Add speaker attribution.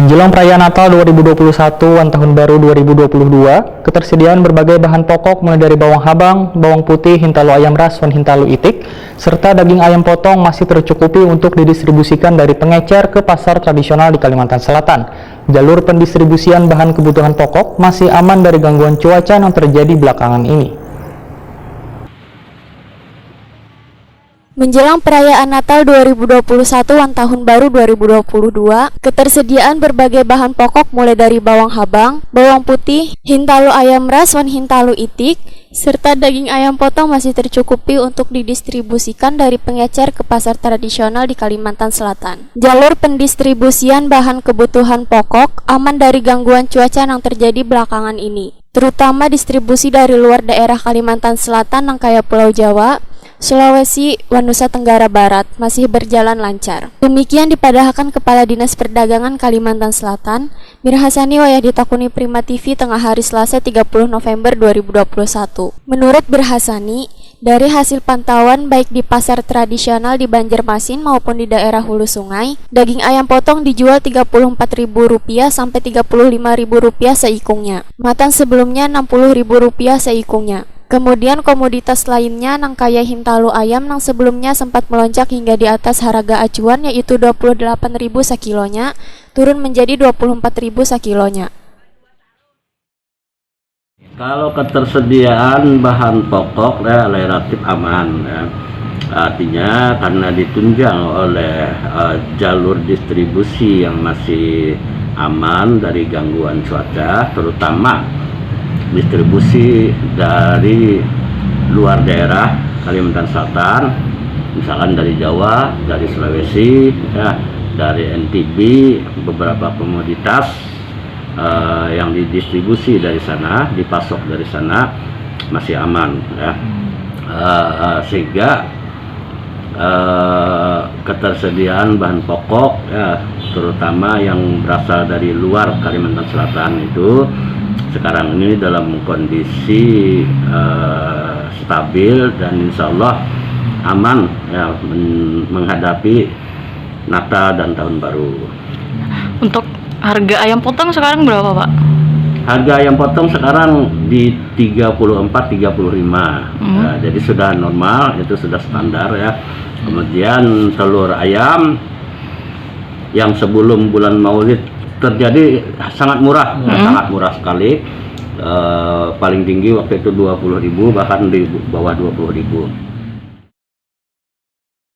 Speaker 1: Menjelang perayaan Natal 2021 dan Tahun Baru 2022, ketersediaan berbagai bahan pokok mulai dari bawang habang, bawang putih, hintalu ayam ras, dan hintalu itik, serta daging ayam potong masih tercukupi untuk didistribusikan dari pengecer ke pasar tradisional di Kalimantan Selatan. Jalur pendistribusian bahan kebutuhan pokok masih aman dari gangguan cuaca yang terjadi belakangan ini.
Speaker 2: Menjelang perayaan Natal 2021 dan Tahun Baru 2022, ketersediaan berbagai bahan pokok mulai dari bawang habang, bawang putih, hintalu ayam ras, dan hintalu itik, serta daging ayam potong masih tercukupi untuk didistribusikan dari pengecer ke pasar tradisional di Kalimantan Selatan. Jalur pendistribusian bahan kebutuhan pokok aman dari gangguan cuaca yang terjadi belakangan ini, terutama distribusi dari luar daerah Kalimantan Selatan yang kaya Pulau Jawa, Sulawesi, dan Nusa Tenggara Barat masih berjalan lancar. Demikian dipadahkan Kepala Dinas Perdagangan Kalimantan Selatan, Mir Hasani wayah ditakuni Prima TV tengah hari Selasa 30 November 2021. Menurut Bir Hasani, dari hasil pantauan baik di pasar tradisional di Banjarmasin maupun di daerah hulu sungai, daging ayam potong dijual Rp34.000 sampai Rp35.000 seikungnya. Matan sebelumnya Rp60.000 seikungnya. Kemudian komoditas lainnya nang kaya hintalu ayam nang sebelumnya sempat melonjak hingga di atas harga acuan yaitu Rp28.000 sekilonya, turun menjadi Rp24.000 sekilonya.
Speaker 3: Kalau ketersediaan bahan pokok relatif aman ya. Artinya karena ditunjang oleh jalur distribusi yang masih aman dari gangguan cuaca, terutama distribusi dari luar daerah Kalimantan Selatan, misalkan dari Jawa, dari Sulawesi, ya, dari NTB, beberapa komoditas yang didistribusi dari sana, dipasok dari sana masih aman, ya. Sehingga ketersediaan bahan pokok, ya, terutama yang berasal dari luar Kalimantan Selatan itu sekarang ini dalam kondisi stabil dan insya Allah aman ya, menghadapi Natal dan Tahun Baru.
Speaker 4: Untuk harga ayam potong sekarang berapa, Pak?
Speaker 3: Harga ayam potong sekarang di 34-35, jadi sudah normal, itu sudah standar ya. Kemudian telur ayam yang sebelum bulan Maulid terjadi sangat murah, sangat murah sekali. Paling tinggi waktu itu 20.000, bahkan di bawah 20.000.